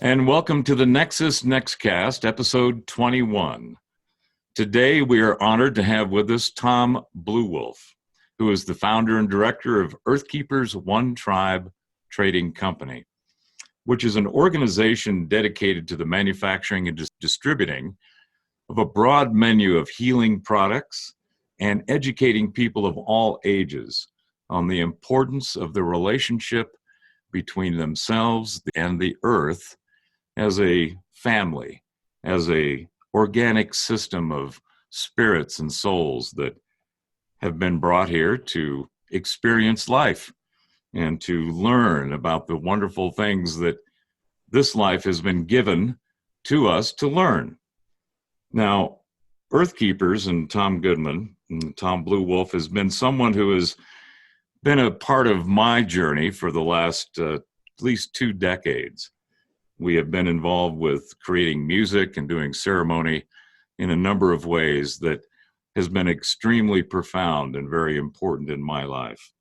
and welcome to the Nexus Nextcast, episode 21. Today, we are honored to have with us Tom Bluewolf, who is the founder and director of Earthkeepers One Tribe Trading Company, which is an organization dedicated to the manufacturing and distributing of a broad menu of healing products and educating people of all ages on the importance of the relationship between themselves and the earth as a family, as a organic system of spirits and souls that have been brought here to experience life and to learn about the wonderful things that this life has been given to us to learn. Now, Earthkeepers and Tom Goodman, and Tom Bluewolf, has been someone who has been a part of my journey for the last at least 2 decades. We have been involved with creating music and doing ceremony in a number of ways that has been extremely profound and very important in my life.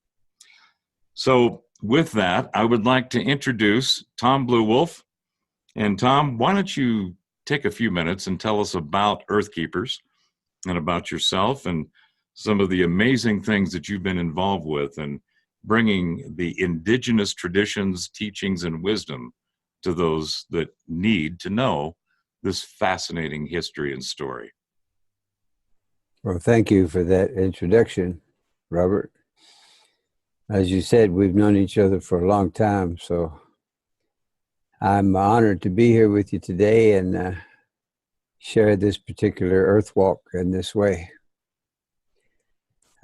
So with that, I would like to introduce Tom Bluewolf. And Tom, why don't you take a few minutes and tell us about Earthkeepers and about yourself and some of the amazing things that you've been involved with in bringing the indigenous traditions, teachings, and wisdom to those that need to know this fascinating history and story. Well, thank you for that introduction, Robert. As you said, we've known each other for a long time, so I'm honored to be here with you today and share this particular earth walk in this way.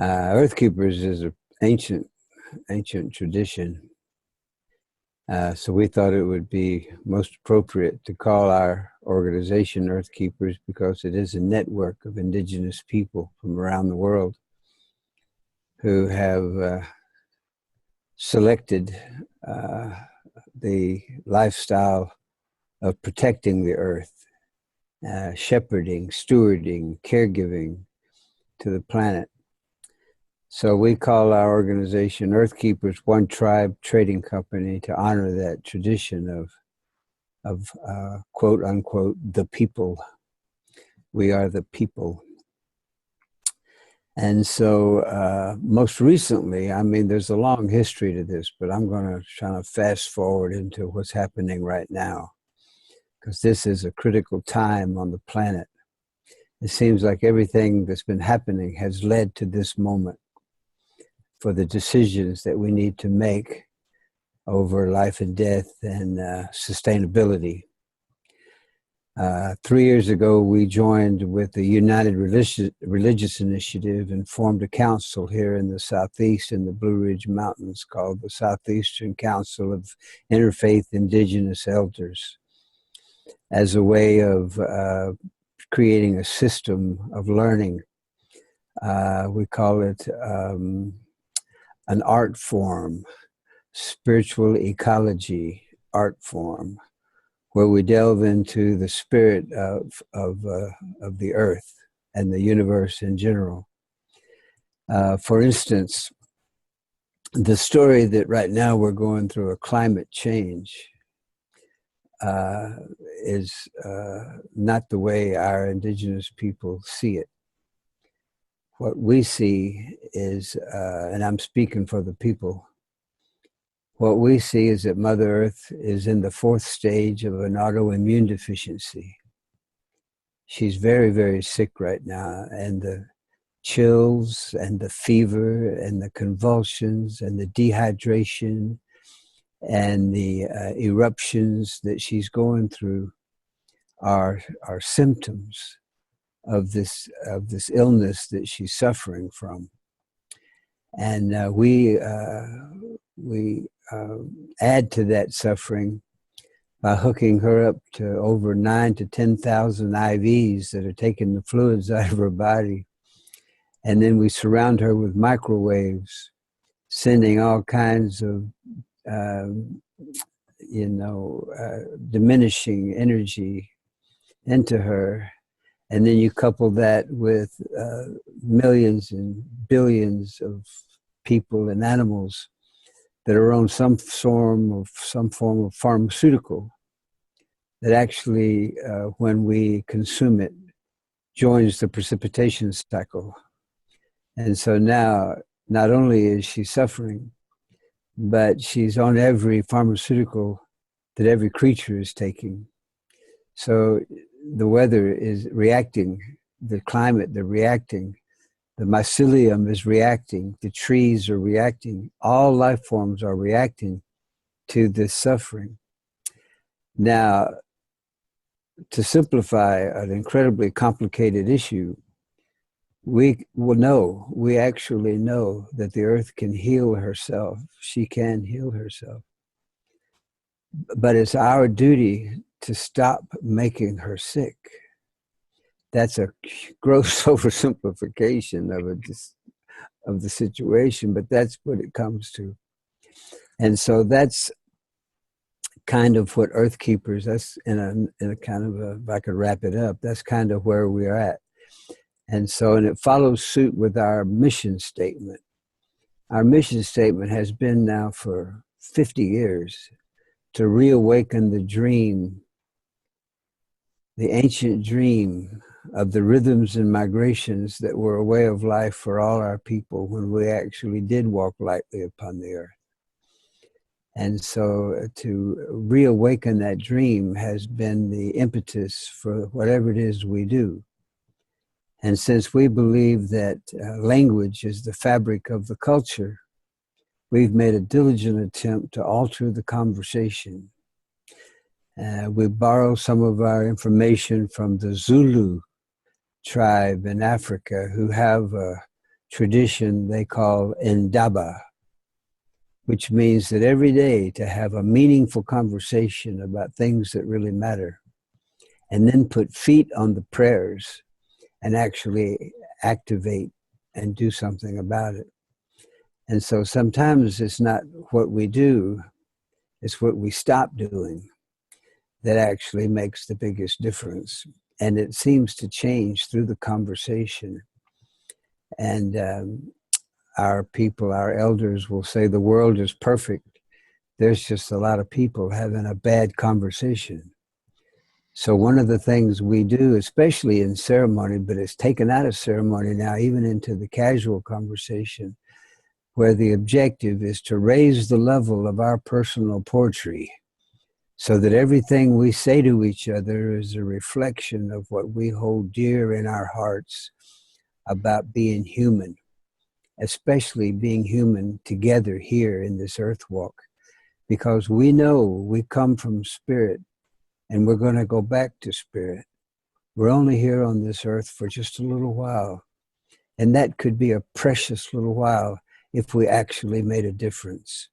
Earthkeepers is an ancient tradition. So we thought it would be most appropriate to call our organization Earthkeepers because it is a network of indigenous people from around the world who have selected the lifestyle of protecting the earth, shepherding, stewarding, caregiving to the planet. So we call our organization Earthkeepers One Tribe Trading Company to honor that tradition of quote unquote, the people. We are the people. And so most recently, I mean, there's a long history to this, but I'm going to try to fast forward into what's happening right now, because this is a critical time on the planet. It seems like everything that's been happening has led to this moment for the decisions that we need to make over life and death and sustainability. 3 years ago, we joined with the United Religious Initiative and formed a council here in the Southeast in the Blue Ridge Mountains called the Southeastern Council of Interfaith Indigenous Elders, as a way of creating a system of learning. We call it an art form, spiritual ecology art form, where we delve into the spirit of the earth and the universe in general. For instance, the story that right now we're going through a climate change is not the way our indigenous people see it. What we see is, and I'm speaking for the people, what we see is that Mother Earth is in the 4th stage of an autoimmune deficiency. She's very, very sick right now, and the chills and the fever and the convulsions and the dehydration and the eruptions that she's going through are symptoms of this illness that she's suffering from. And we add to that suffering by hooking her up to over 9,000 to 10,000 IVs that are taking the fluids out of her body. And then we surround her with microwaves, sending all kinds of, diminishing energy into her. And then you couple that with millions and billions of people and animals that are on some form of pharmaceutical that actually, when we consume it, joins the precipitation cycle. And so now, not only is she suffering, but she's on every pharmaceutical that every creature is taking. So the weather is reacting, the climate, they're reacting, the mycelium is reacting, the trees are reacting, all life forms are reacting to this suffering. Now, to simplify an incredibly complicated issue, we actually know that the earth can heal herself. She can heal herself. But it's our duty to stop making her sick. That's a gross oversimplification of the situation, but that's what it comes to. And so that's kind of what Earth Keepers, that's in a kind of a, if I could wrap it up, that's kind of where we're at. And so, and it follows suit with our mission statement. Our mission statement has been now for 50 years to reawaken the dream, the ancient dream of the rhythms and migrations that were a way of life for all our people when we actually did walk lightly upon the earth. And so to reawaken that dream has been the impetus for whatever it is we do. And since we believe that language is the fabric of the culture, we've made a diligent attempt to alter the conversation. We borrow some of our information from the Zulu tribe in Africa, who have a tradition they call Indaba, which means that every day to have a meaningful conversation about things that really matter, and then put feet on the prayers and actually activate and do something about it. And so sometimes it's not what we do, it's what we stop doing that actually makes the biggest difference. And it seems to change through the conversation. And our people, our elders will say the world is perfect. There's just a lot of people having a bad conversation. So one of the things we do, especially in ceremony, but it's taken out of ceremony now, even into the casual conversation, where the objective is to raise the level of our personal poetry so that everything we say to each other is a reflection of what we hold dear in our hearts about being human, especially being human together here in this earth walk, because we know we come from spirit and we're going to go back to spirit. We're only here on this earth for just a little while, and that could be a precious little while if we actually made a difference.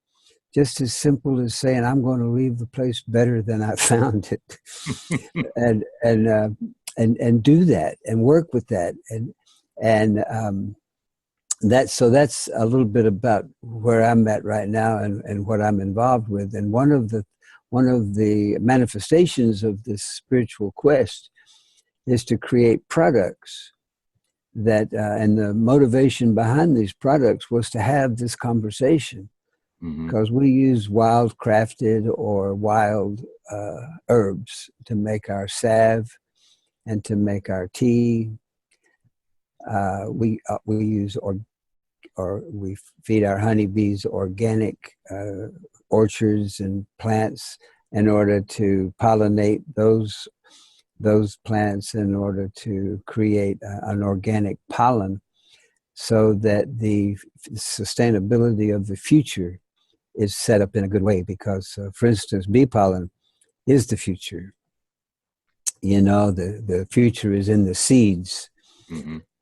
Just as simple as saying, I'm going to leave the place better than I found it. and do that and work with that. And that's a little bit about where I'm at right now and what I'm involved with. And one of the manifestations of this spiritual quest is to create products that, and the motivation behind these products was to have this conversation. Because we use wild crafted or wild herbs to make our salve and to make our tea. We use we feed our honeybees organic orchards and plants in order to pollinate those plants in order to create an organic pollen, so that the sustainability of the future is set up in a good way. Because, for instance, bee pollen is the future. You know, the future is in the seeds.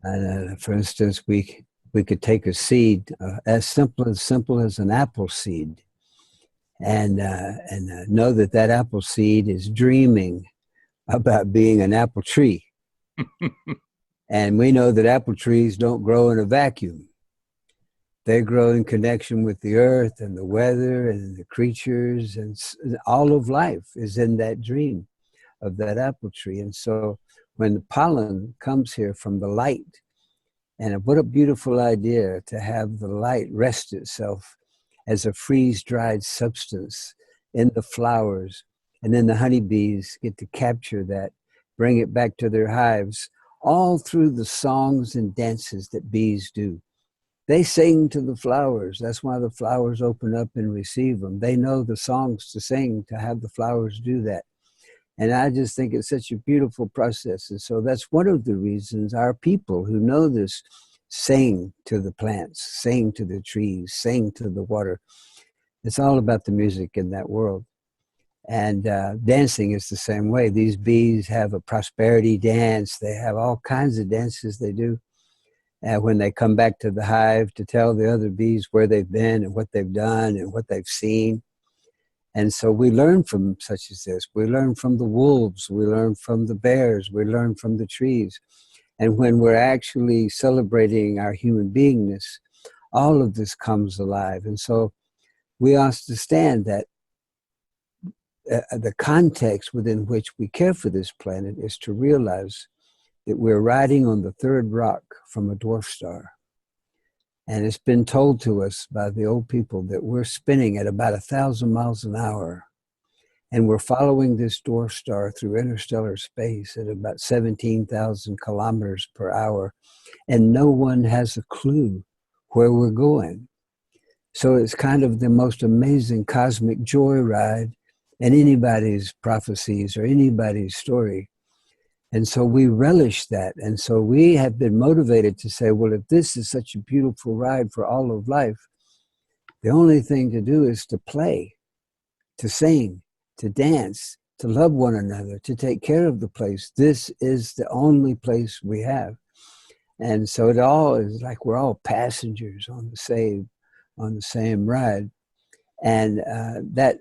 And for instance, we could take a seed as simple as an apple seed, and know that apple seed is dreaming about being an apple tree. And we know that apple trees don't grow in a vacuum. They grow in connection with the earth and the weather and the creatures, and all of life is in that dream of that apple tree. And so when the pollen comes here from the light, and what a beautiful idea to have the light rest itself as a freeze-dried substance in the flowers And then the honeybees get to capture that, bring it back to their hives, all through the songs and dances that bees do. They sing to the flowers. That's why the flowers open up and receive them. They know the songs to sing to have the flowers do that. And I just think it's such a beautiful process. And so that's one of the reasons our people who know this sing to the plants, sing to the trees, sing to the water. It's all about the music in that world. And dancing is the same way. These bees have a prosperity dance. They have all kinds of dances they do when they come back to the hive to tell the other bees where they've been and what they've done and what they've seen. And so we learn from such as this. We learn from the wolves. We learn from the bears. We learn from the trees. And when we're actually celebrating our human beingness, all of this comes alive. And so we understand that the context within which we care for this planet is to realize that we're riding on the third rock from a dwarf star. And it's been told to us by the old people that we're spinning at about 1,000 miles an hour. And we're following this dwarf star through interstellar space at about 17,000 kilometers per hour. And no one has a clue where we're going. So it's kind of the most amazing cosmic joyride in anybody's prophecies or anybody's story. And so we relish that. And so we have been motivated to say, well, if this is such a beautiful ride for all of life, the only thing to do is to play, to sing, to dance, to love one another, to take care of the place. This is the only place we have. And so it all is like we're all passengers on the same ride. And that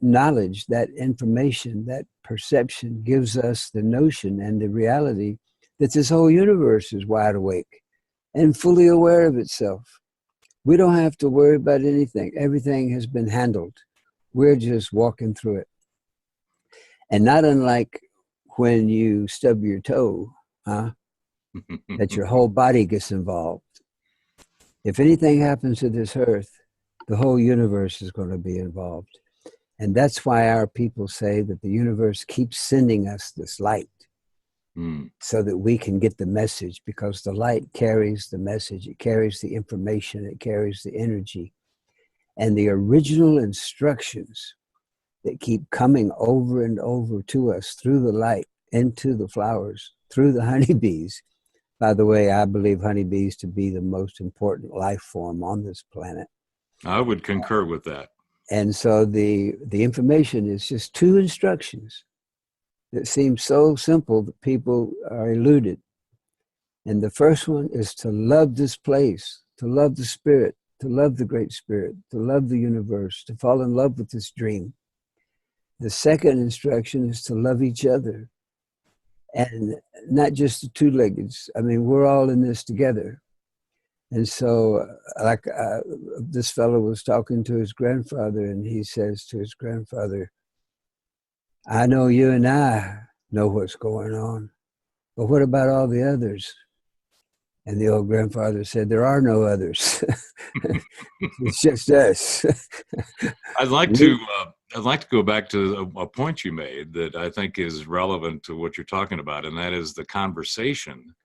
knowledge, that information, that perception gives us the notion and the reality that this whole universe is wide awake and fully aware of itself. We don't have to worry about anything. Everything has been handled. We're just walking through it. And not unlike when you stub your toe, that your whole body gets involved. If anything happens to this earth, the whole universe is going to be involved. And that's why our people say that the universe keeps sending us this light so that we can get the message, because the light carries the message, it carries the information, it carries the energy. And the original instructions that keep coming over and over to us through the light, into the flowers, through the honeybees. By the way, I believe honeybees to be the most important life form on this planet. I would concur with that. And so the information is just two instructions that seem so simple that people are eluded. And the first one is to love this place, to love the spirit, to love the great spirit, to love the universe, to fall in love with this dream. The second instruction is to love each other. And not just the two-leggeds. I mean, we're all in this together. And so, like this fellow was talking to his grandfather, and he says to his grandfather, I know you and I know what's going on, but what about all the others? And the old grandfather said, there are no others. It's just us. I'd like to go back to a point you made that I think is relevant to what you're talking about, and that is the conversation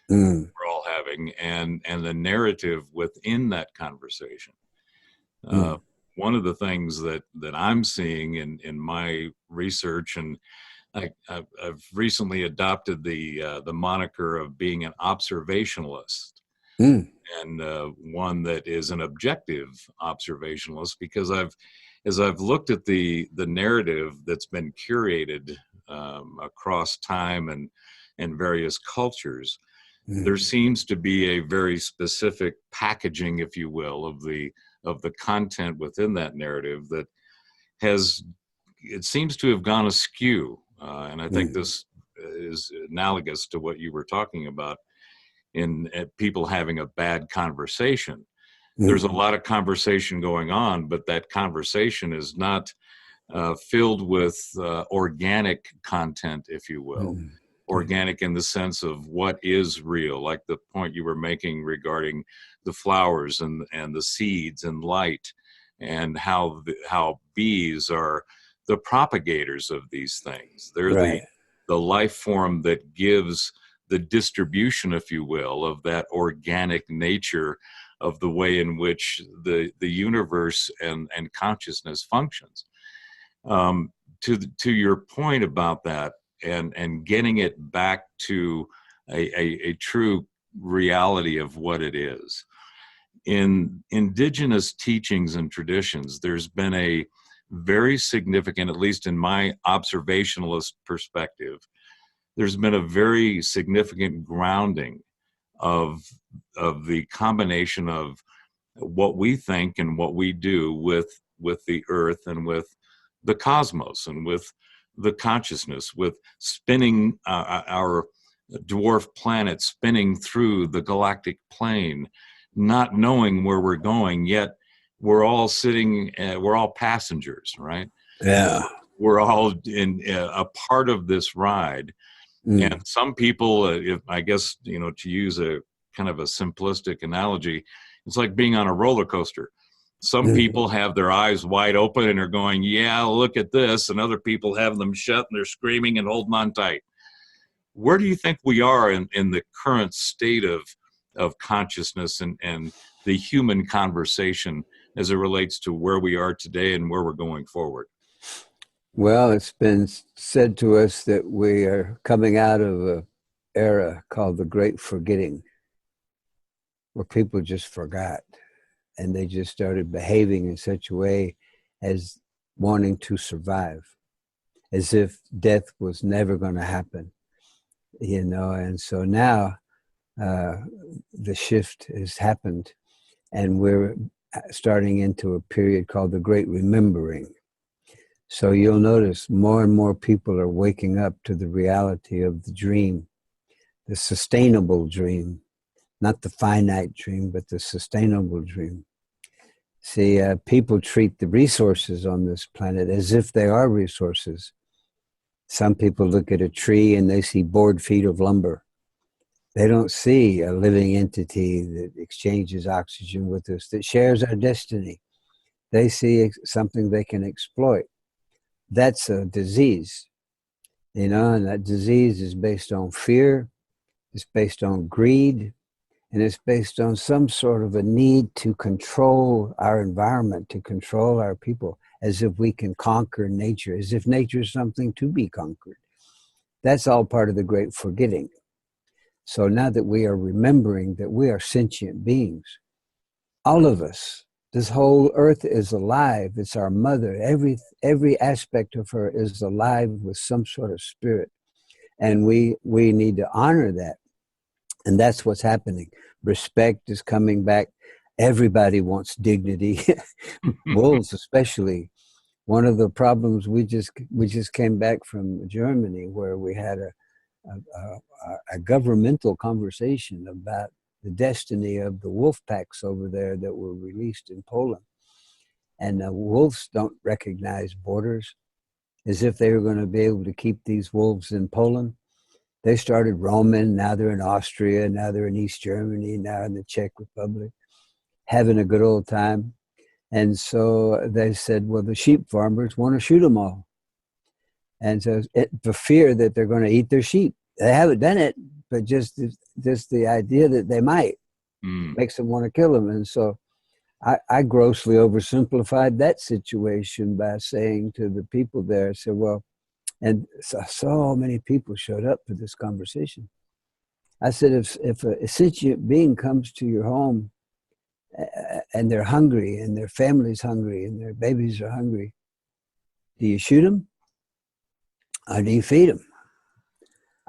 we're all having and the narrative within that conversation. One of the things that I'm seeing in my research, and I've recently adopted the moniker of being an observationalist, and one that is an objective observationalist, because as I've looked at the narrative that's been curated across time and various cultures, there seems to be a very specific packaging, if you will, of the content within that narrative that it seems to have gone askew. And I think this is analogous to what you were talking about in people having a bad conversation. There's a lot of conversation going on, but that conversation is not filled with organic content, if you will. Organic in the sense of what is real, like the point you were making regarding the flowers and the seeds and light, and how bees are the propagators of these things. They're Right. the life form that gives the distribution, if you will, of that organic nature of the way in which the universe and consciousness functions. To your point about that, and getting it back to a true reality of what it is. In indigenous teachings and traditions, there's been a very significant, at least in my observationalist perspective, there's been a very significant grounding of the combination of what we think and what we do with the earth and with the cosmos and with the consciousness, with spinning our dwarf planet, spinning through the galactic plane, not knowing where we're going, yet we're all sitting, we're all passengers, right? Yeah. We're all in a part of this ride. Mm. And some people, if I guess, to use a kind of a simplistic analogy, it's like being on a roller coaster. Some people have their eyes wide open and are going, yeah, look at this. And other people have them shut and they're screaming and holding on tight. Where do you think we are in the current state of consciousness and the human conversation as it relates to where we are today and where we're going forward? Well, it's been said to us that we are coming out of an era called the Great Forgetting, where people just forgot and they just started behaving in such a way as wanting to survive, as if death was never going to happen, and so now the shift has happened and we're starting into a period called the Great Remembering. So you'll notice more and more people are waking up to the reality of the dream, the sustainable dream, not the finite dream, but the sustainable dream. See, people treat the resources on this planet as if they are resources. Some people look at a tree and they see board feet of lumber. They don't see a living entity that exchanges oxygen with us, that shares our destiny. They see something they can exploit. That's a disease, and that disease is based on fear, it's based on greed, and it's based on some sort of a need to control our environment, to control our people, as if we can conquer nature, as if nature is something to be conquered. That's all part of the Great Forgetting. So now that we are remembering that we are sentient beings, all of us, this whole earth is alive. It's our mother. Every aspect of her is alive with some sort of spirit. And we need to honor that. And that's what's happening. Respect is coming back. Everybody wants dignity. Wolves especially. One of the problems, we just came back from Germany, where we had a governmental conversation about the destiny of the wolf packs over there that were released in Poland. And the wolves don't recognize borders, as if they were going to be able to keep these wolves in Poland. They started roaming. Now they're in Austria. Now they're in East Germany. Now in the Czech Republic, having a good old time. And so they said, well, the sheep farmers want to shoot them all. And so the fear that they're going to eat their sheep. They haven't done it, but just the idea that they might makes them want to kill them. And so I grossly oversimplified that situation by saying to the people there, I said, well, and so many people showed up for this conversation. I said, if a sentient being comes to your home and they're hungry and their family's hungry and their babies are hungry, do you shoot them or do you feed them?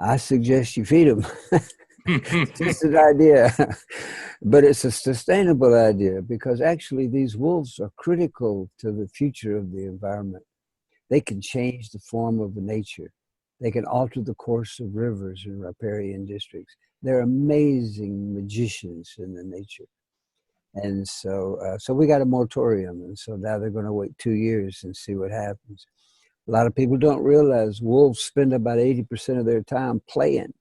I suggest you feed them. Just an idea. But it's a sustainable idea, because actually these wolves are critical to the future of the environment. They can change the form of nature. They can alter the course of rivers in riparian districts. They're amazing magicians in the nature. And so we got a moratorium. And so now they're going to wait 2 years and see what happens. A lot of people don't realize wolves spend about 80% of their time playing.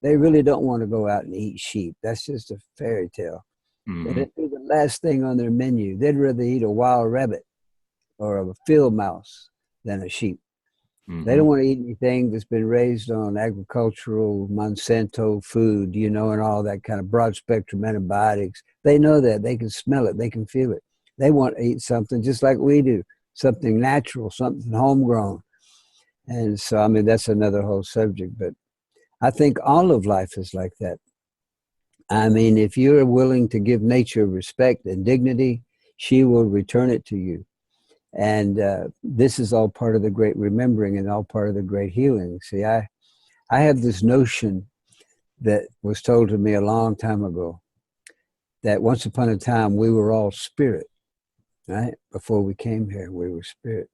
They really don't want to go out and eat sheep. That's just a fairy tale. Mm-hmm. They'd do the last thing on their menu. They'd rather eat a wild rabbit or a field mouse than a sheep. They Mm-hmm. don't want to eat anything that's been raised on agricultural Monsanto food, and all that kind of broad spectrum antibiotics. They know that. They can smell it. They can feel it. They want to eat something just like we do, something natural, something homegrown. And so, I mean, that's another whole subject. But I think all of life is like that. I mean, if you're willing to give nature respect and dignity, she will return it to you. And this is all part of the great remembering and all part of the great healing. See, I have this notion that was told to me a long time ago that once upon a time we were all spirit, right? Before we came here, we were spirit.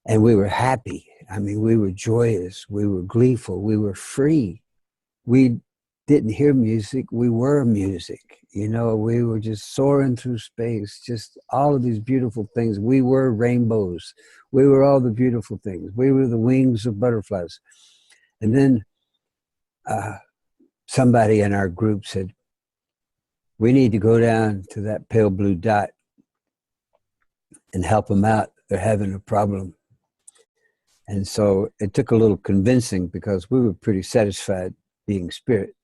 And we were happy. I mean, we were joyous. We were gleeful. We were free. We didn't hear music. We were music. We were just soaring through space, just all of these beautiful things. We were rainbows. We were all the beautiful things. We were the wings of butterflies. And then somebody in our group said, we need to go down to that pale blue dot and help them out. They're having a problem. And so it took a little convincing because we were pretty satisfied being spirit.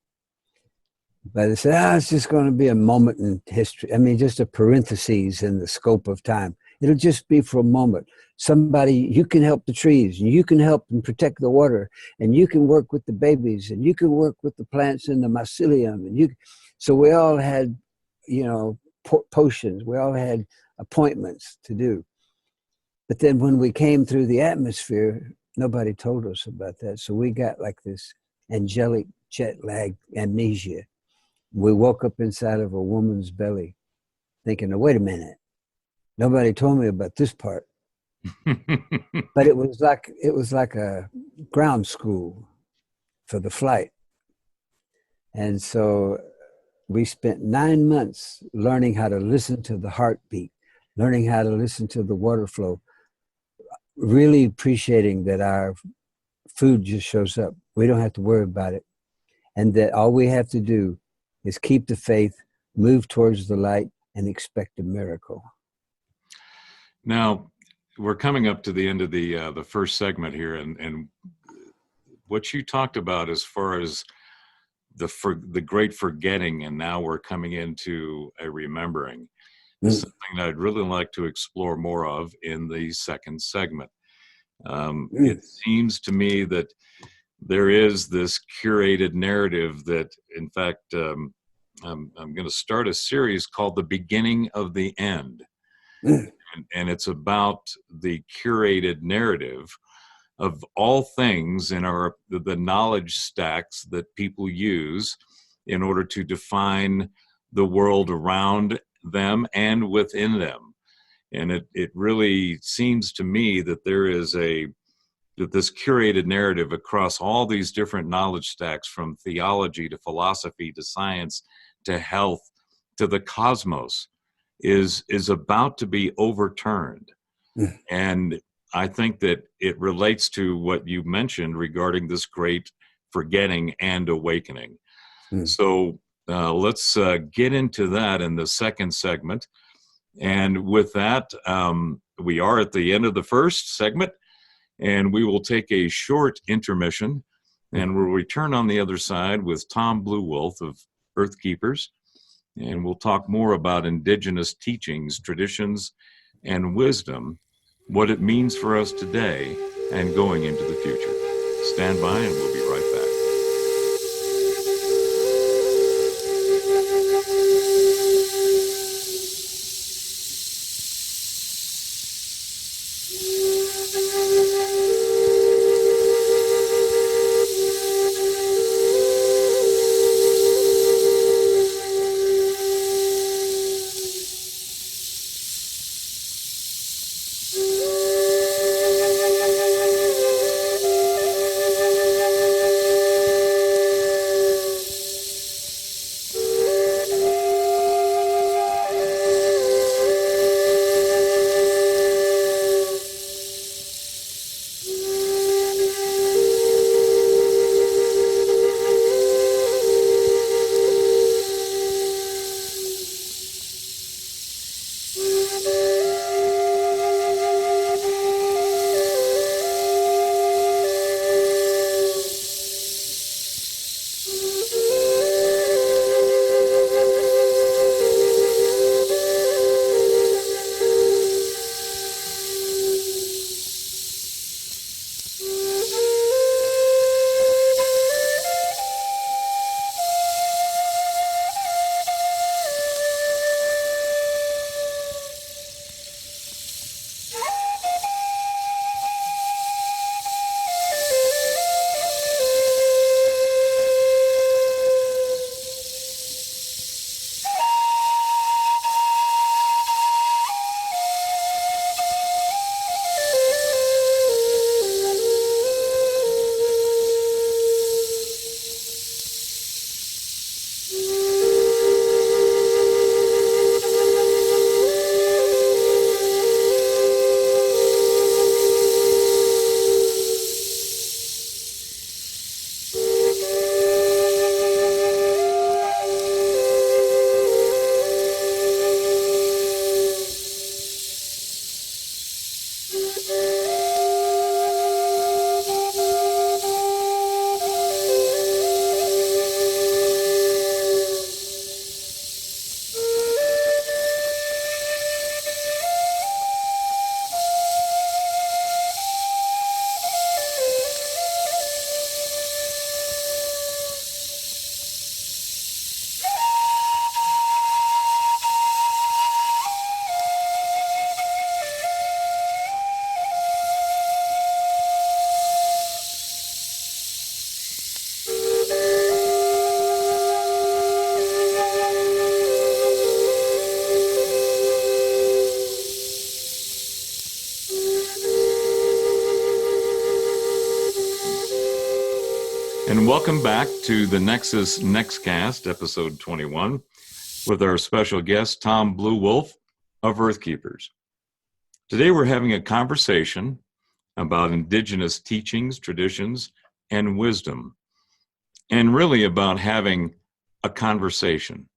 But they said, it's just going to be a moment in history. I mean, just a parenthesis in the scope of time. It'll just be for a moment. You can help the trees, and you can help and protect the water, and you can work with the babies, and you can work with the plants in the mycelium. So we all had, potions. We all had appointments to do. But then when we came through the atmosphere, nobody told us about that. So we got like this angelic jet lag amnesia. We woke up inside of a woman's belly thinking, oh, wait a minute. Nobody told me about this part. But it was like a ground school for the flight. And so we spent 9 months learning how to listen to the heartbeat, learning how to listen to the water flow, really appreciating that our food just shows up. We don't have to worry about it. And that all we have to do is keep the faith, move towards the light, and expect a miracle. Now, we're coming up to the end of the first segment here, and what you talked about as far as the great forgetting, and now we're coming into a remembering, is something that I'd really like to explore more of in the second segment. It seems to me that there is this curated narrative that, in fact, I'm going to start a series called The Beginning of the End. And it's about the curated narrative of all things in the knowledge stacks that people use in order to define the world around them and within them. And it really seems to me that there is that this curated narrative across all these different knowledge stacks, from theology to philosophy to science to health to the cosmos, is about to be overturned. And I think that it relates to what you mentioned regarding this great forgetting and awakening. So let's get into that in the second segment. And with that, we are at the end of the first segment, and we will take a short intermission, and we'll return on the other side with Tom Bluewolf of Earth Keepers, and we'll talk more about indigenous teachings, traditions, and wisdom, what it means for us today and going into the future. Stand by, and we'll be right back. And welcome back to the Nexus Nextcast, episode 21, with our special guest, Tom Blue Wolf of Earthkeepers. Today we're having a conversation about indigenous teachings, traditions, and wisdom, and really about having a conversation,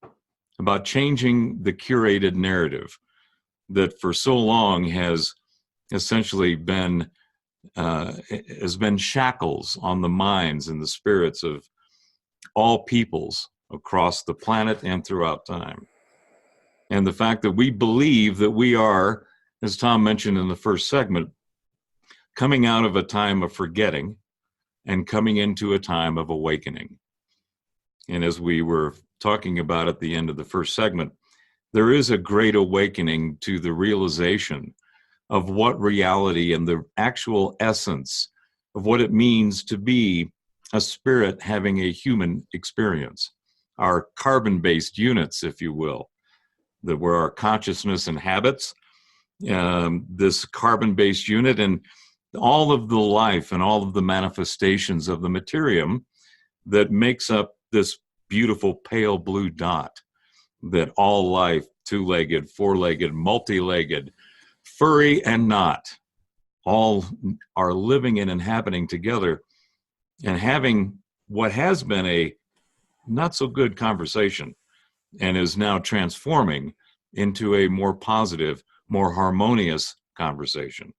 about changing the curated narrative that for so long has essentially been shackles on the minds and the spirits of all peoples across the planet and throughout time. And the fact that we believe that we are, as Tom mentioned in the first segment, coming out of a time of forgetting and coming into a time of awakening. And as we were talking about at the end of the first segment, there is a great awakening to the realization of what reality and the actual essence of what it means to be a spirit having a human experience. Our carbon-based units, if you will, that where our consciousness inhabits, this carbon-based unit, and all of the life and all of the manifestations of the materium that makes up this beautiful pale blue dot that all life, two-legged, four-legged, multi-legged, furry and not, all are living and inhabiting together and having what has been a not so good conversation and is now transforming into a more positive, more harmonious conversation.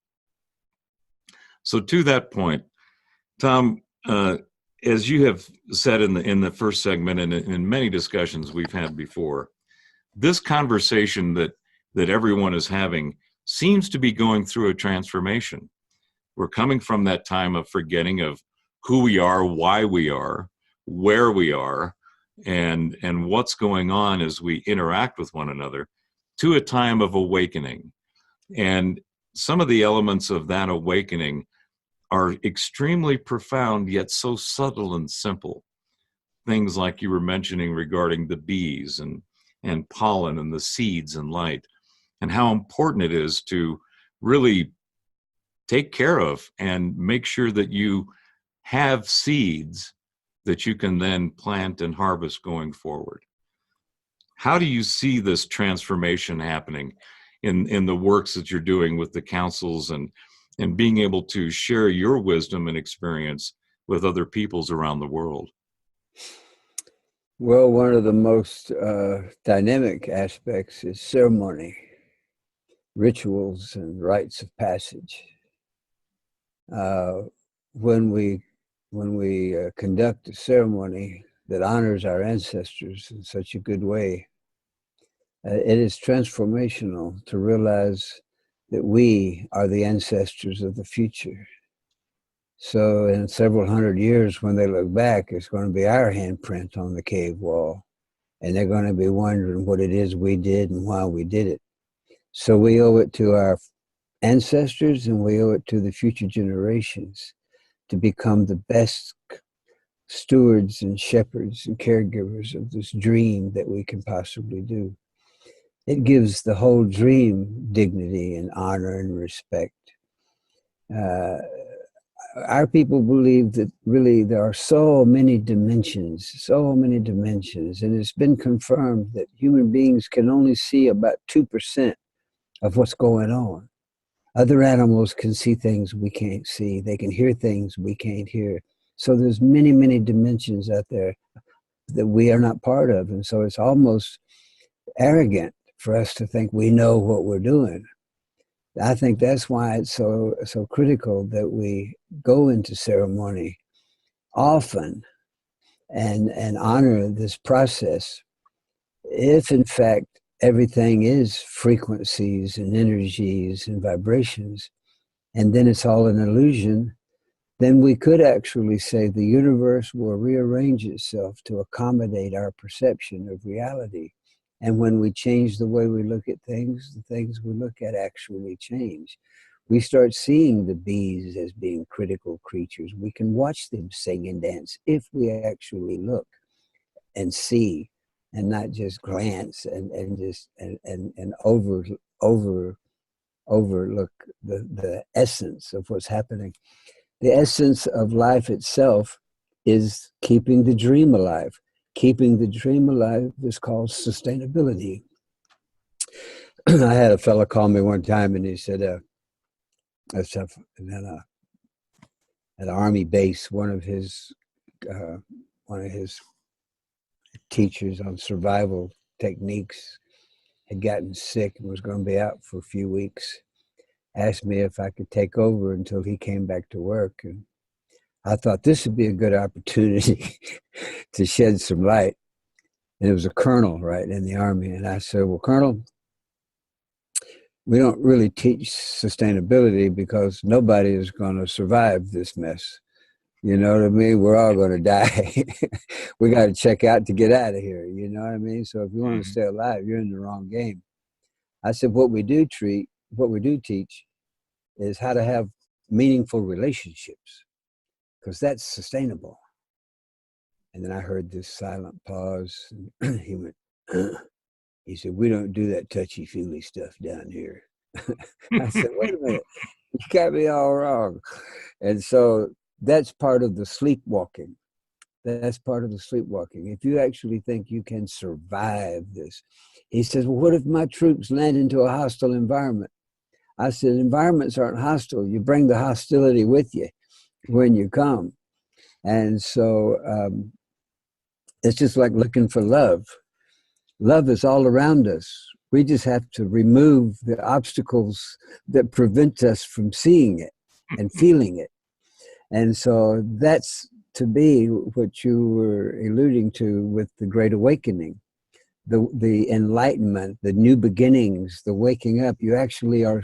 So to that point, Tom, as you have said in the first segment and in many discussions we've had before, this conversation that everyone is having seems to be going through a transformation. We're coming from that time of forgetting of who we are, why we are, where we are, and what's going on as we interact with one another, to a time of awakening. And some of the elements of that awakening are extremely profound, yet so subtle and simple. Things like you were mentioning regarding the bees and pollen and the seeds and light, and how important it is to really take care of and make sure that you have seeds that you can then plant and harvest going forward. How do you see this transformation happening in the works that you're doing with the councils and being able to share your wisdom and experience with other peoples around the world? Well, one of the most dynamic aspects is ceremony, rituals, and rites of passage. When we conduct a ceremony that honors our ancestors in such a good way, it is transformational to realize that we are the ancestors of the future. So in several hundred years, when they look back, it's going to be our handprint on the cave wall. And they're going to be wondering what it is we did and why we did it. So we owe it to our ancestors and we owe it to the future generations to become the best stewards and shepherds and caregivers of this dream that we can possibly do. It gives the whole dream dignity and honor and respect. Our people believe that really there are so many dimensions, and it's been confirmed that human beings can only see about 2% of what's going on. Other animals can see things we can't see. They can hear things we can't hear. So there's many, many dimensions out there that we are not part of. And so it's almost arrogant for us to think we know what we're doing. I think that's why it's so critical that we go into ceremony often and honor this process. If in fact everything is frequencies and energies and vibrations, and then it's all an illusion, then we could actually say the universe will rearrange itself to accommodate our perception of reality. And when we change the way we look at things, the things we look at actually change. We start seeing the bees as being critical creatures. We can watch them sing and dance if we actually look and see and not just glance and overlook the essence of what's happening. The essence of life itself is keeping the dream alive. Keeping the dream alive is called sustainability. I had a fellow call me one time and he said, at an army base, uh, one of his teachers on survival techniques had gotten sick and was going to be out for a few weeks. Asked me if I could take over until he came back to work. And I thought this would be a good opportunity to shed some light. And it was a colonel, right, in the Army. And I said, well, Colonel, we don't really teach sustainability because nobody is going to survive this mess. You know what I mean? We're all going to die. We got to check out to get out of here. You know what I mean? So if you want to stay alive, you're in the wrong game. I said, what we do teach is how to have meaningful relationships, because that's sustainable. And then I heard this silent pause. And he went, he said, we don't do that touchy-feely stuff down here. I said, wait a minute, you got me all wrong. And so that's part of the sleepwalking. That's part of the sleepwalking. If you actually think you can survive this, he says, well, what if my troops land into a hostile environment? I said, environments aren't hostile. You bring the hostility with you when you come. And so it's just like looking for love. Love is all around us. We just have to remove the obstacles that prevent us from seeing it and feeling it. And so that's to be what you were alluding to with the Great Awakening, the enlightenment, the new beginnings, the waking up. We're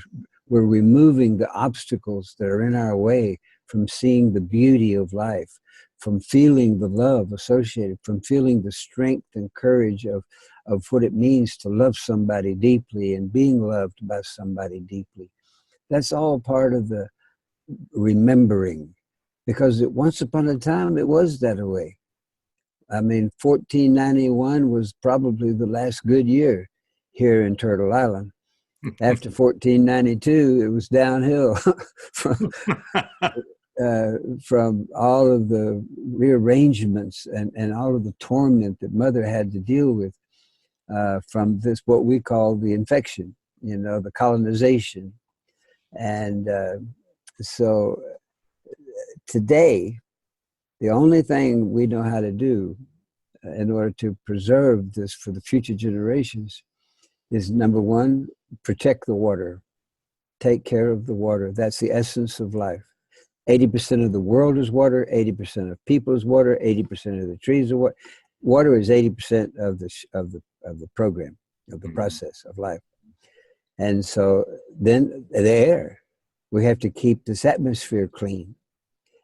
removing the obstacles that are in our way from seeing the beauty of life, from feeling the love associated, from feeling the strength and courage of what it means to love somebody deeply and being loved by somebody deeply. That's all part of the remembering, because once upon a time it was that way. I mean, 1491 was probably the last good year here in Turtle Island. After 1492, it was downhill from all of the rearrangements and all of the torment that Mother had to deal with from this, what we call the infection, the colonization. And so today, the only thing we know how to do in order to preserve this for the future generations is, number one, protect the water, take care of the water. That's the essence of life. 80% of the world is water, 80% of people is water, 80% of the trees are water. Water is 80% of the program, of the process of life. And so then the air, we have to keep this atmosphere clean,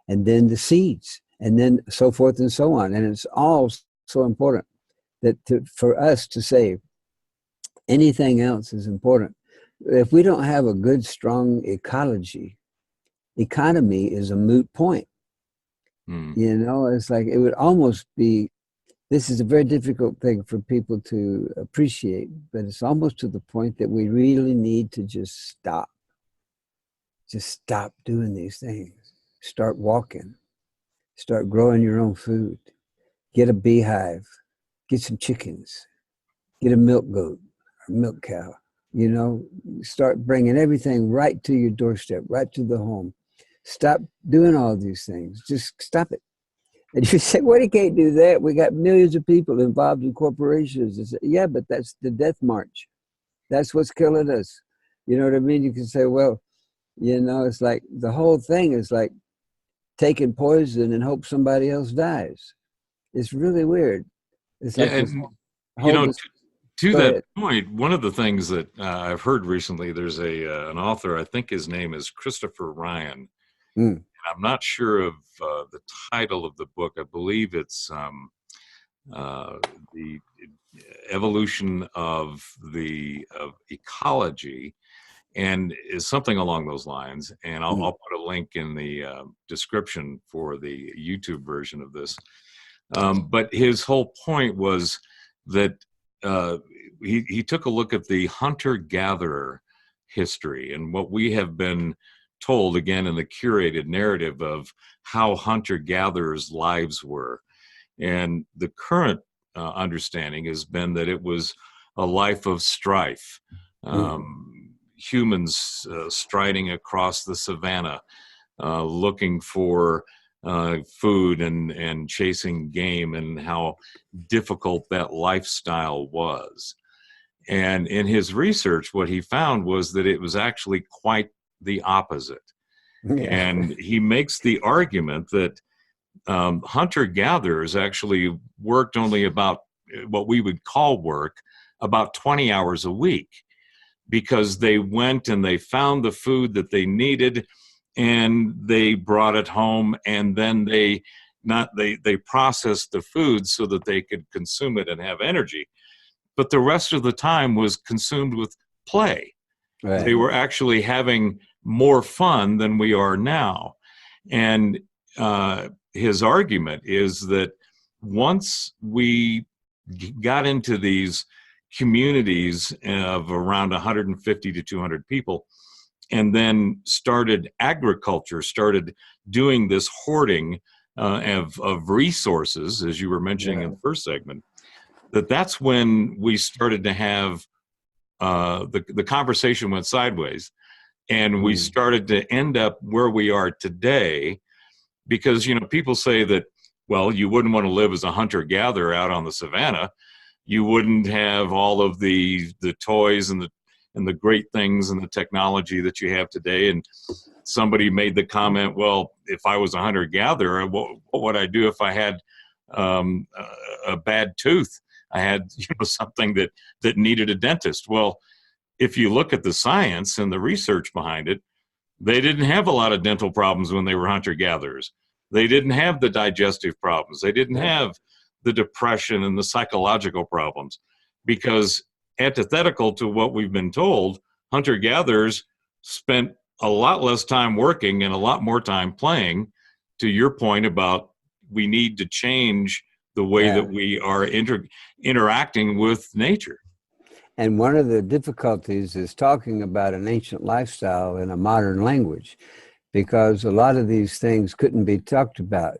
and then the seeds, and then so forth and so on. And it's all so important that for us to say anything else is important. If we don't have a good, strong ecology, economy is a moot point. It's like, it would almost be, this is a very difficult thing for people to appreciate, but it's almost to the point that we really need to just stop. Just stop doing these things. Start walking. Start growing your own food. Get a beehive. Get some chickens. Get a milk goat or milk cow. Start bringing everything right to your doorstep, right to the home. Stop doing all these things. Just stop it. And you say, well, you can't do that. We got millions of people involved in corporations. Say, yeah, but that's the death march. That's what's killing us. You know what I mean? You can say, well, it's like the whole thing is like taking poison and hope somebody else dies. It's really weird. It's like to that point, one of the things that I've heard recently, there's an author, I think his name is Christopher Ryan. I'm not sure of the title of the book. I believe it's the evolution of ecology, and is something along those lines. And I'll put a link in the description for the YouTube version of this. But his whole point was that he took a look at the hunter-gatherer history and what we have been told again in the curated narrative of how hunter-gatherers' lives were. And the current understanding has been that it was a life of strife. Humans striding across the savannah, looking for food and chasing game, and how difficult that lifestyle was. And in his research, what he found was that it was actually quite the opposite. Yeah. And he makes the argument that hunter-gatherers actually worked only about what we would call work, about 20 hours a week, because they went and they found the food that they needed and they brought it home, and then they processed the food so that they could consume it and have energy. But the rest of the time was consumed with play. Right. They were actually having more fun than we are now. And his argument is that once we got into these communities of around 150 to 200 people, and then started agriculture, started doing this hoarding of resources, as you were mentioning in the first segment, that's when we started to have the conversation went sideways, and we started to end up where we are today. Because, you know, people say that, well, you wouldn't want to live as a hunter-gatherer out on the savannah. You wouldn't have all of the toys and the great things and the technology that you have today. And somebody made the comment, well, if I was a hunter-gatherer, what would I do if I had a bad tooth? I had, you know, something that needed a dentist. Well, if you look at the science and the research behind it, they didn't have a lot of dental problems when they were hunter-gatherers. They didn't have the digestive problems. They didn't have the depression and the psychological problems, because antithetical to what we've been told, hunter-gatherers spent a lot less time working and a lot more time playing. To your point about we need to change the way that we are interacting with nature. And one of the difficulties is talking about an ancient lifestyle in a modern language, because a lot of these things couldn't be talked about.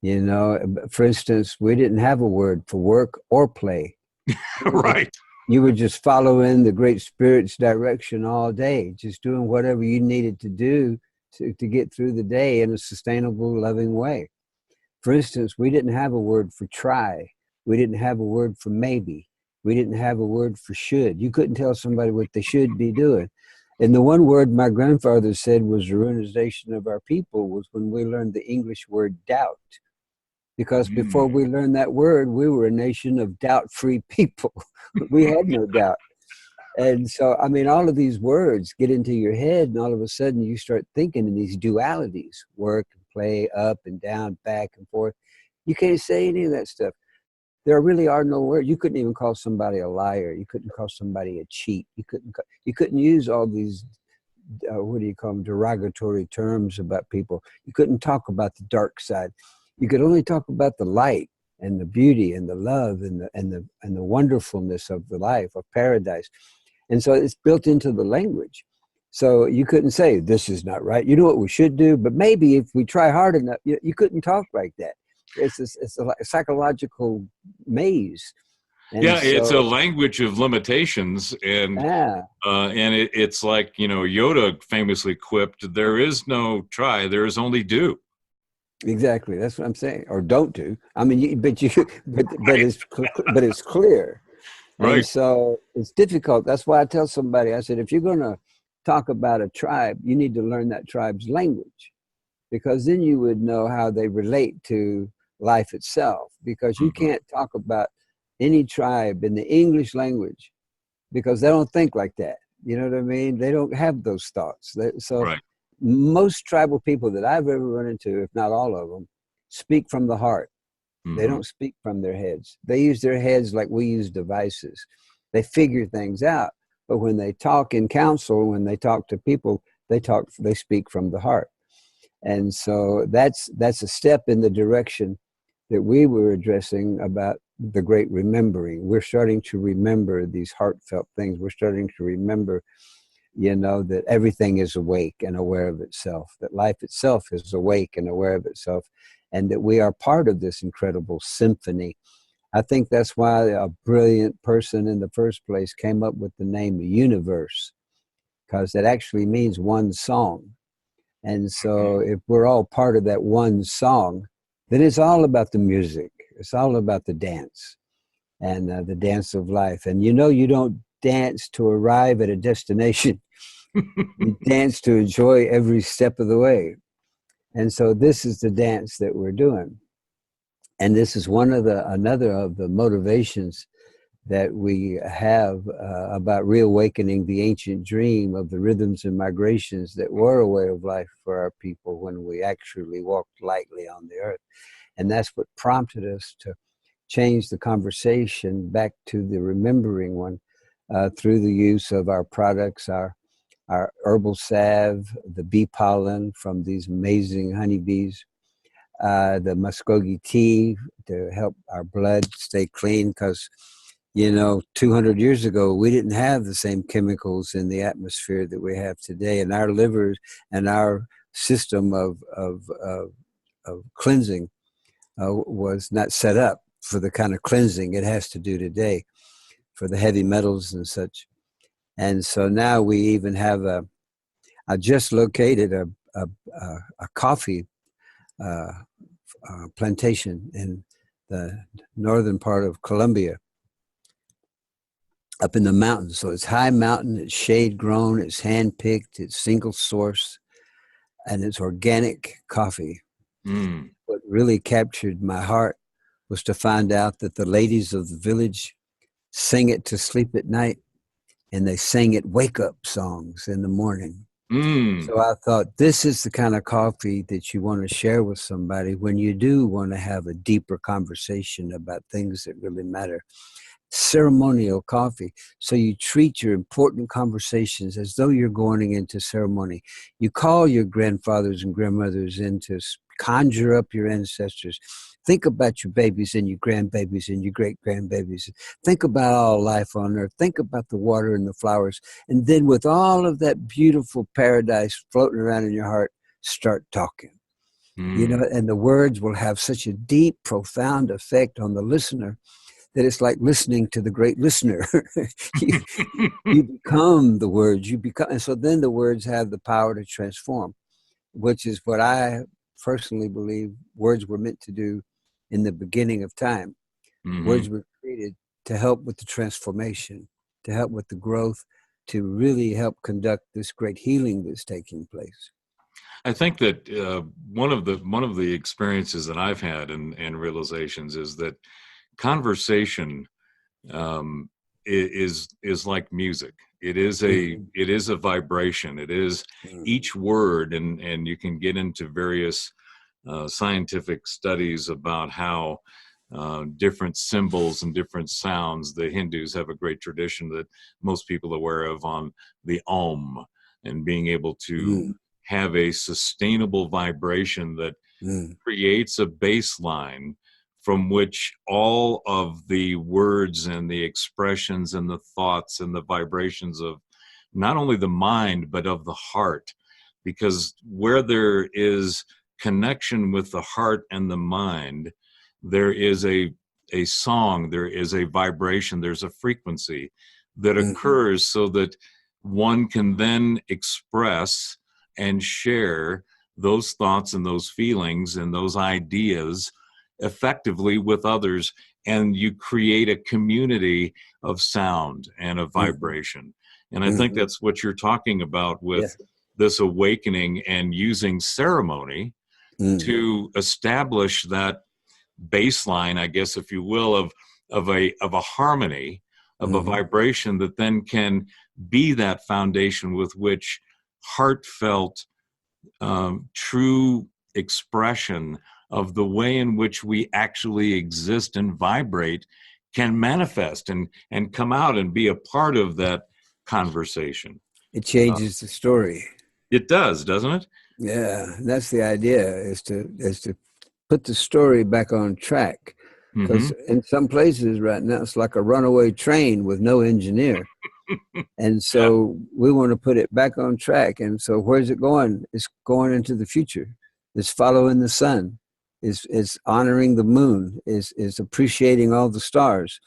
You know, for instance, we didn't have a word for work or play. Right. You would just follow in the Great Spirit's direction all day, just doing whatever you needed to do to get through the day in a sustainable, loving way. For instance, we didn't have a word for try. We didn't have a word for maybe. We didn't have a word for should. You couldn't tell somebody what they should be doing. And the one word my grandfather said was the ruinization of our people was when we learned the English word doubt. Because before we learned that word, we were a nation of doubt-free people. We had no doubt. And so, I mean, all of these words get into your head, and all of a sudden you start thinking in these dualities: work and play, up and down, back and forth. You can't say any of that stuff. There really are no words. You couldn't even call somebody a liar. You couldn't call somebody a cheat. You couldn't use all these, what do you call them, derogatory terms about people. You couldn't talk about the dark side. You could only talk about the light and the beauty and the love and the wonderfulness of the life of paradise. And so it's built into the language. So you couldn't say this is not right. You know what we should do, but maybe if we try hard enough, you couldn't talk like that. It's a psychological maze. And it's a language of limitations, and it's like, you know, Yoda famously quipped, "There is no try, there is only do." Exactly, that's what I'm saying. Or don't do. I mean, but it's clear. Right. And so it's difficult. That's why I tell somebody, I said, if you're going to talk about a tribe, you need to learn that tribe's language, because then you would know how they relate to life itself. Because you can't talk about any tribe in the English language because they don't think like that. You know what I mean? They don't have those thoughts. Most tribal people that I've ever run into, if not all of them, speak from the heart. They don't speak from their heads. They use their heads like we use devices. They figure things out. But when they talk in council, when they talk to people, they speak from the heart. And so that's a step in the direction that we were addressing about the great remembering. We're starting to remember these heartfelt things. We're starting to remember you know, that everything is awake and aware of itself, that life itself is awake and aware of itself, and that we are part of this incredible symphony. I think that's why a brilliant person in the first place came up with the name universe, because it actually means one song. And so if we're all part of that one song, then it's all about the music. It's all about the dance and the dance of life. And you know, you don't dance to arrive at a destination. You dance to enjoy every step of the way. And so this is the dance that we're doing. And this is another of the motivations that we have about reawakening the ancient dream of the rhythms and migrations that were a way of life for our people when we actually walked lightly on the earth. And that's what prompted us to change the conversation back to the remembering one through the use of our products, our herbal salve, the bee pollen from these amazing honeybees, the Muskogee tea to help our blood stay clean, because, you know, 200 years ago, we didn't have the same chemicals in the atmosphere that we have today. And our livers and our system of cleansing was not set up for the kind of cleansing it has to do today for the heavy metals and such. And so now we even have I just located a coffee plantation in the northern part of Colombia, up in the mountains. So it's high mountain, it's shade grown, it's hand picked, it's single source, and it's organic coffee. What really captured my heart was to find out that the ladies of the village sing it to sleep at night, and they sang it wake up songs in the morning. So I thought, this is the kind of coffee that you want to share with somebody when you do want to have a deeper conversation about things that really matter. Ceremonial coffee. So you treat your important conversations as though you're going into ceremony. You call your grandfathers and grandmothers in to conjure up your ancestors. Think about your babies and your grandbabies and your great-grandbabies. Think about all life on earth. Think about the water and the flowers. And then with all of that beautiful paradise floating around in your heart, start talking. You know, and the words will have such a deep, profound effect on the listener that it's like listening to the great listener. you become the words, and so then the words have the power to transform, which is what I personally believe words were meant to do in the beginning of time. Words were created to help with the transformation, to help with the growth, to really help conduct this great healing that's taking place. I think that one of the experiences that I've had and realizations is that conversation is like music. It is a vibration. It is each word, and you can get into various scientific studies about how different symbols and different sounds. The Hindus have a great tradition that most people are aware of on the Om, and being able to have a sustainable vibration that creates a baseline from which all of the words and the expressions and the thoughts and the vibrations of not only the mind, but of the heart. Because where there is connection with the heart and the mind, there is a song, there is a vibration, there's a frequency that occurs, so that one can then express and share those thoughts and those feelings and those ideas effectively with others, and you create a community of sound and of vibration. And I think that's what you're talking about with this awakening and using ceremony to establish that baseline, I guess, if you will, of a harmony, of a vibration that then can be that foundation with which heartfelt, true expression of the way in which we actually exist and vibrate can manifest and come out and be a part of that conversation. It changes the story. It does, doesn't it? Yeah, that's the idea, is to put the story back on track. Because in some places right now, it's like a runaway train with no engineer. And Yeah. so we want to put it back on track. And so where's it going? It's going into the future. It's following the sun. Is honoring the moon. Is appreciating all the stars.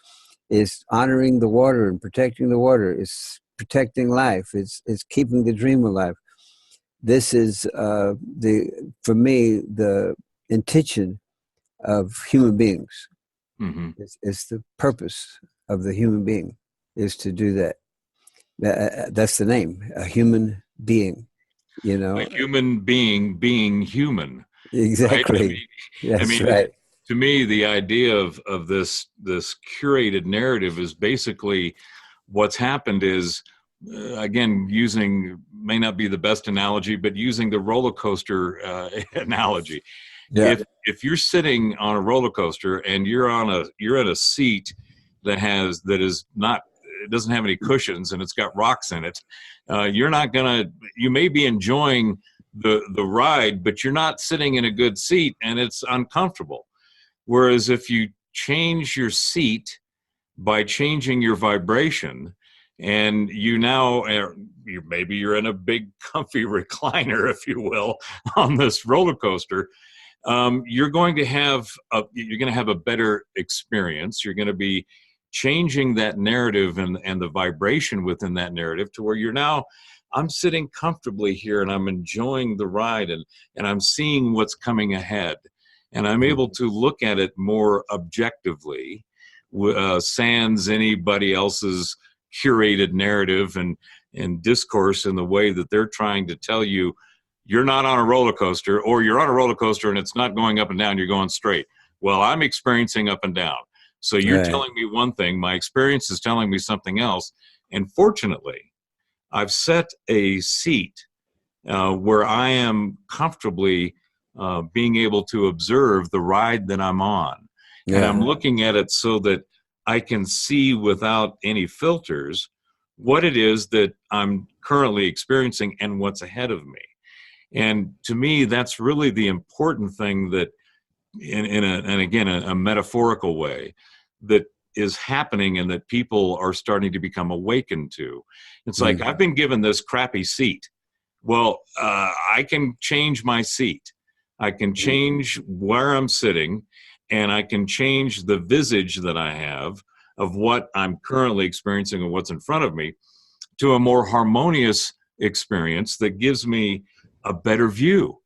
Is honoring the water and protecting the water. It's protecting life. It's keeping the dream alive. This is for me, the intention of human beings. Hmm. It's the purpose of the human being is to do that. That's the name, a human being, you A know. human being human, right? Exactly. I That's mean, right. to me, the idea of this curated narrative is basically what's happened is, again, using may not be the best analogy, but using the roller coaster analogy. Yeah. If you're sitting on a roller coaster and you're in a seat that is not, it doesn't have any cushions and it's got rocks in it, you're not gonna, you may be enjoying the ride, but you're not sitting in a good seat and it's uncomfortable. Whereas if you change your seat by changing your vibration, and you now maybe you're in a big comfy recliner, if you will, on this roller coaster, you're going to have a better experience. You're going to be changing that narrative and the vibration within that narrative to where you're now, I'm sitting comfortably here and I'm enjoying the ride, and I'm seeing what's coming ahead, and I'm able to look at it more objectively, sans anybody else's curated narrative and discourse in the way that they're trying to tell you you're not on a roller coaster, or you're on a roller coaster and it's not going up and down, you're going straight. Well, I'm experiencing up and down. So you're Right. telling me one thing, my experience is telling me something else. And fortunately, I've set a seat where I am comfortably being able to observe the ride that I'm on. And I'm Yeah. looking at it so that I can see without any filters what it is that I'm currently experiencing and what's ahead of me. And to me, that's really the important thing that, and again, a metaphorical way, that is happening and that people are starting to become awakened to. It's like, I've been given this crappy seat. Well, I can change my seat. I can change where I'm sitting, and I can change the visage that I have of what I'm currently experiencing and what's in front of me to a more harmonious experience that gives me a better view.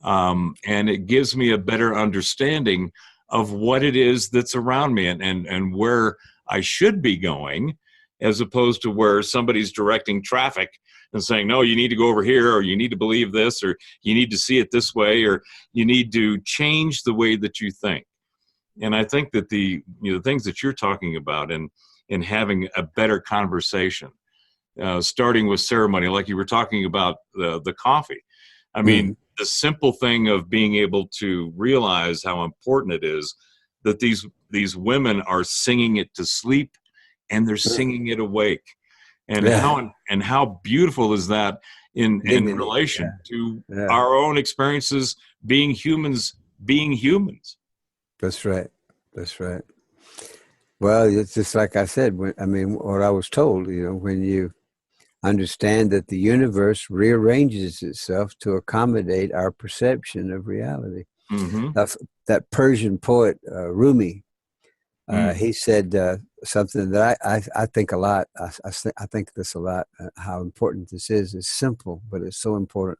And it gives me a better understanding of what it is that's around me, and where I should be going, as opposed to where somebody's directing traffic and saying, no, you need to go over here, or you need to believe this, or you need to see it this way, or you need to change the way that you think. And I think that the things that you're talking about, and in having a better conversation, starting with ceremony, like you were talking about the coffee. I mean, the simple thing of being able to realize how important it is that these women are singing it to sleep, and they're singing it awake, and Yeah. how beautiful is that in Dignity. relation to Yeah. our own experiences being humans, being humans. That's right. That's right. Well, it's just like I said, what I was told, when you understand that the universe rearranges itself to accommodate our perception of reality. Mm-hmm. That Persian poet, Rumi, Mm. he said something that I think a lot. I think this a lot, how important this is. It's simple, but it's so important.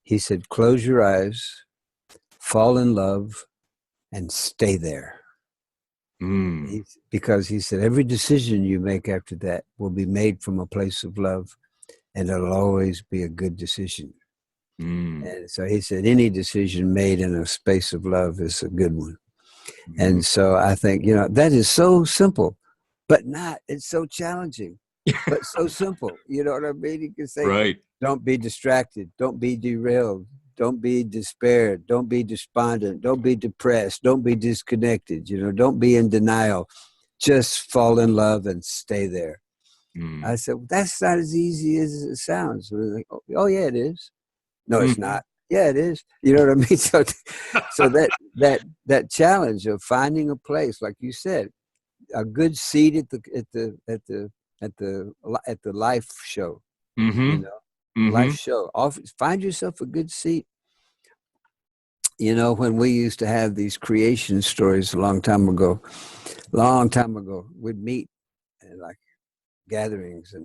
He said, close your eyes, fall in love, and stay there. Mm. Because he said, every decision you make after that will be made from a place of love, and it'll always be a good decision. Mm. And so he said, any decision made in a space of love is a good one. Mm. And so I think, that is so simple, but it's so challenging, but so simple. You know what I mean? You can say, Right. don't be distracted. Don't be derailed. Don't be despaired. Don't be despondent. Don't be depressed. Don't be disconnected. Don't be in denial. Just fall in love and stay there. Mm. I said, well, that's not as easy as it sounds. Like, oh, yeah, it is. No, it's Mm. not. Yeah, it is. You know what I mean? So that challenge of finding a place, like you said, a good seat at the at the life show, Mm-hmm. Mm-hmm. life show. Find yourself a good seat. When we used to have these creation stories a long time ago, we'd meet in like gatherings, and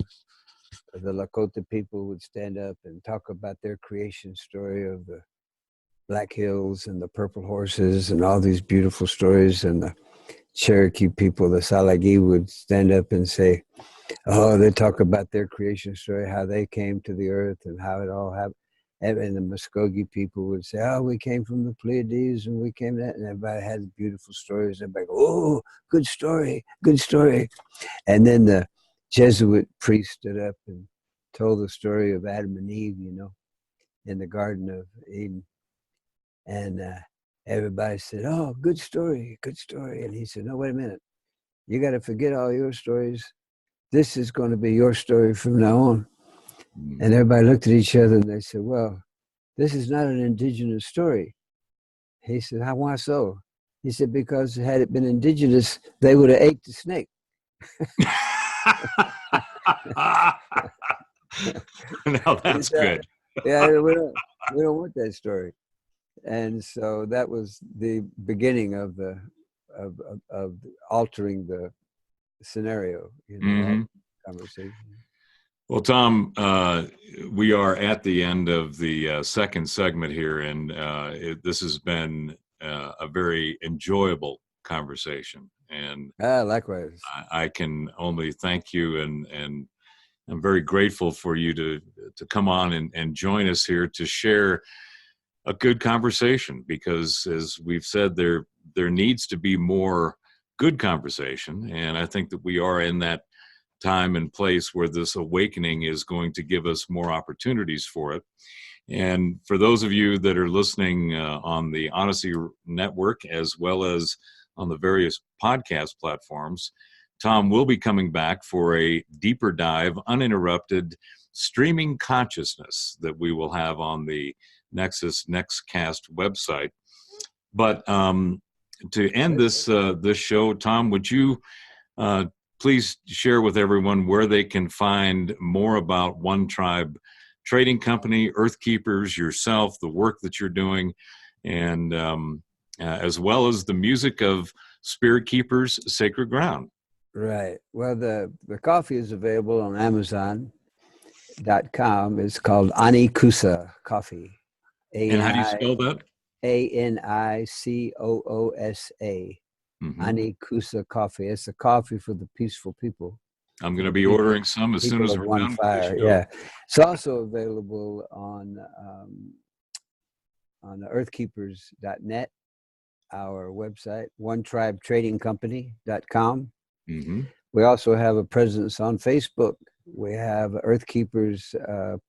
the Lakota people would stand up and talk about their creation story of the Black Hills and the purple horses and all these beautiful stories. And the Cherokee people, the Salagi, would stand up and say, oh, they talk about their creation story, how they came to the earth and how it all happened. And the Muskogee people would say, oh, we came from the Pleiades and we came that. And everybody had beautiful stories. Everybody go, oh, good story, good story. And then the Jesuit priest stood up and told the story of Adam and Eve, in the Garden of Eden. And everybody said, oh, good story, good story. And he said, no, wait a minute. You got to forget all your stories. This is going to be your story from now on. And everybody looked at each other and they said, well, this is not an indigenous story. He said, why so? He said, because had it been indigenous, they would have ate the snake. Now that's good. Yeah, we don't want that story. And so that was the beginning of of altering the scenario, conversation. Well, Tom, we are at the end of the second segment here, and this has been a very enjoyable conversation. And likewise, I can only thank you, and I'm very grateful for you to come on and join us here to share a good conversation, because as we've said, there needs to be more good conversation, and I think that we are in that time and place where this awakening is going to give us more opportunities for it. And for those of you that are listening on the Odyssey Network, as well as on the various podcast platforms, Tom will be coming back for a deeper dive, uninterrupted streaming consciousness that we will have on the Nexus Nextcast website. But to end this show, Tom, would you please share with everyone where they can find more about One Tribe Trading Company, Earth Keepers, yourself, the work that you're doing, and as well as the music of Spirit Keepers, Sacred Ground. Right. Well, the coffee is available on Amazon.com. It's called Anikusa Coffee. And how do you spell that? Anicoosa. Anikusa Coffee. It's a coffee for the peaceful people. I'm going to be ordering some as soon as we're one done. fire. Yeah. It's also available on earthkeepers.net, our website, OneTribeTradingCompany.com. Mm-hmm. We also have a presence on Facebook. We have Earth Keepers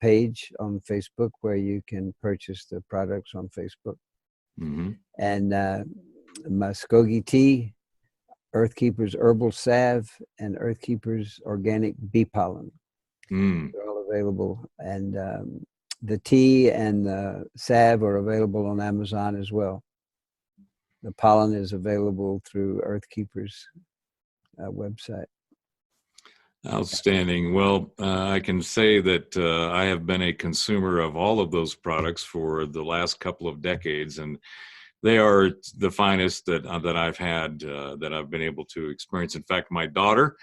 page on Facebook where you can purchase the products on Facebook. Mm-hmm. And Muskogee tea, Earth Keepers herbal salve, and Earth Keepers organic bee pollen. They're all available. And the tea and the salve are available on Amazon as well. The pollen is available through Earth Keepers website. Outstanding. Well, I can say that I have been a consumer of all of those products for the last couple of decades, and they are the finest that I've had, that I've been able to experience. In fact, my daughter,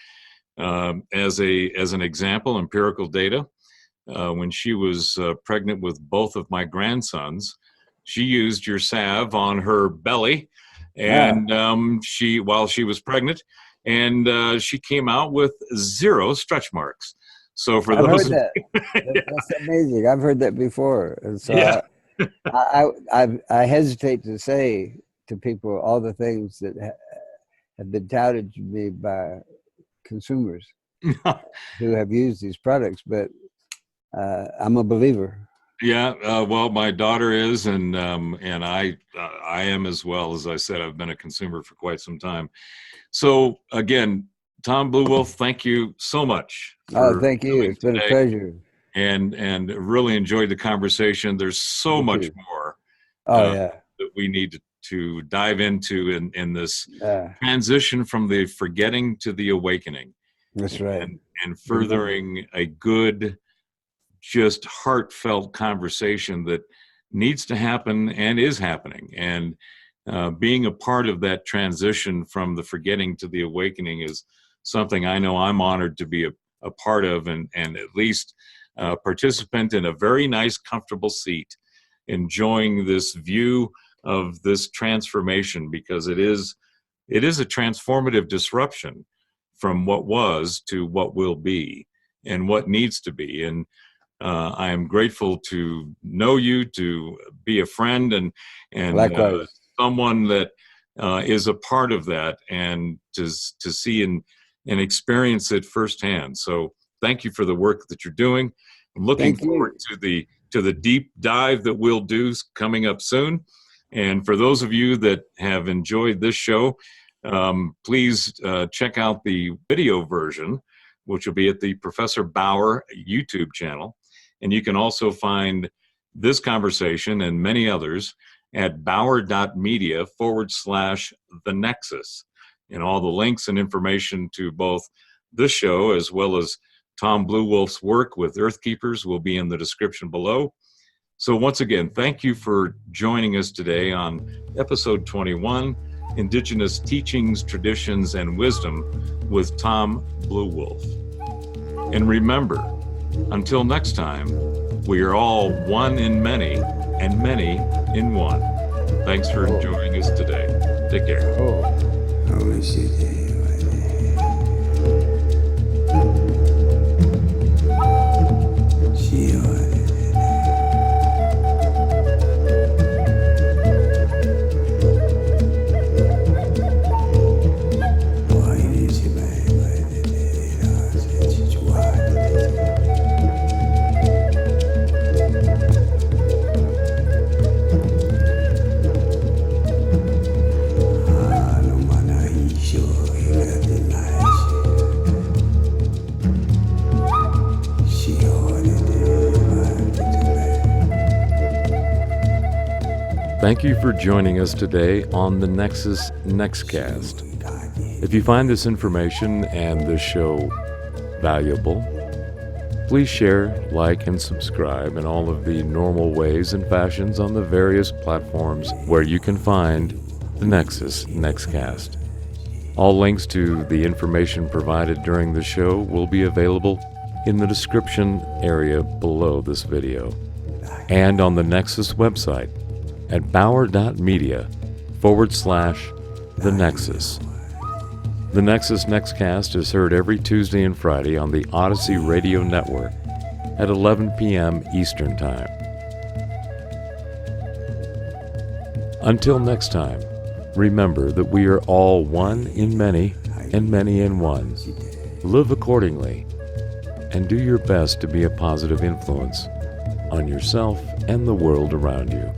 as an example, empirical data, when she was pregnant with both of my grandsons, she used your salve on her belly, and while she was pregnant, and she came out with 0 stretch marks. So for I've those, heard that. That's amazing. I've heard that before, and so yeah. I hesitate to say to people all the things that have been touted to me by consumers who have used these products, but I'm a believer. Yeah, well, my daughter is, and I am as well. As I said, I've been a consumer for quite some time. So again, Tom Bluewolf, thank you so much. Thank you. It's been a pleasure. And really enjoyed the conversation. There's so much more that we need to dive into in this transition from the forgetting to the awakening. That's right. And furthering a good, just heartfelt conversation that needs to happen and is happening. And being a part of that transition from the forgetting to the awakening is something I know I'm honored to be a part of, and at least a participant in a very nice, comfortable seat, enjoying this view of this transformation, because it is a transformative disruption from what was to what will be and what needs to be. And I am grateful to know you, to be a friend, and Likewise. someone that is a part of that, and to see and experience it firsthand. So thank you for the work that you're doing. I'm looking forward to the deep dive that we'll do coming up soon. And for those of you that have enjoyed this show, please check out the video version, which will be at the Professor Bauer YouTube channel. And you can also find this conversation and many others at bauer.media/The Nexus. And all the links and information to both this show as well as Tom Bluewolf's work with Earthkeepers will be in the description below. So once again, thank you for joining us today on episode 21, Indigenous Teachings, Traditions, and Wisdom with Tom Bluewolf. And remember, until next time, we are all one in many and many in one. Thanks for joining us today. Take care. Thank you for joining us today on the Nexus Nextcast. If you find this information and this show valuable, please share, like, and subscribe in all of the normal ways and fashions on the various platforms where you can find the Nexus Nextcast. All links to the information provided during the show will be available in the description area below this video and on the Nexus website at bauer.media/The Nexus. The Nexus Nextcast is heard every Tuesday and Friday on the Odyssey Radio Network at 11 p.m. Eastern Time. Until next time, remember that we are all one in many and many in one. Live accordingly and do your best to be a positive influence on yourself and the world around you.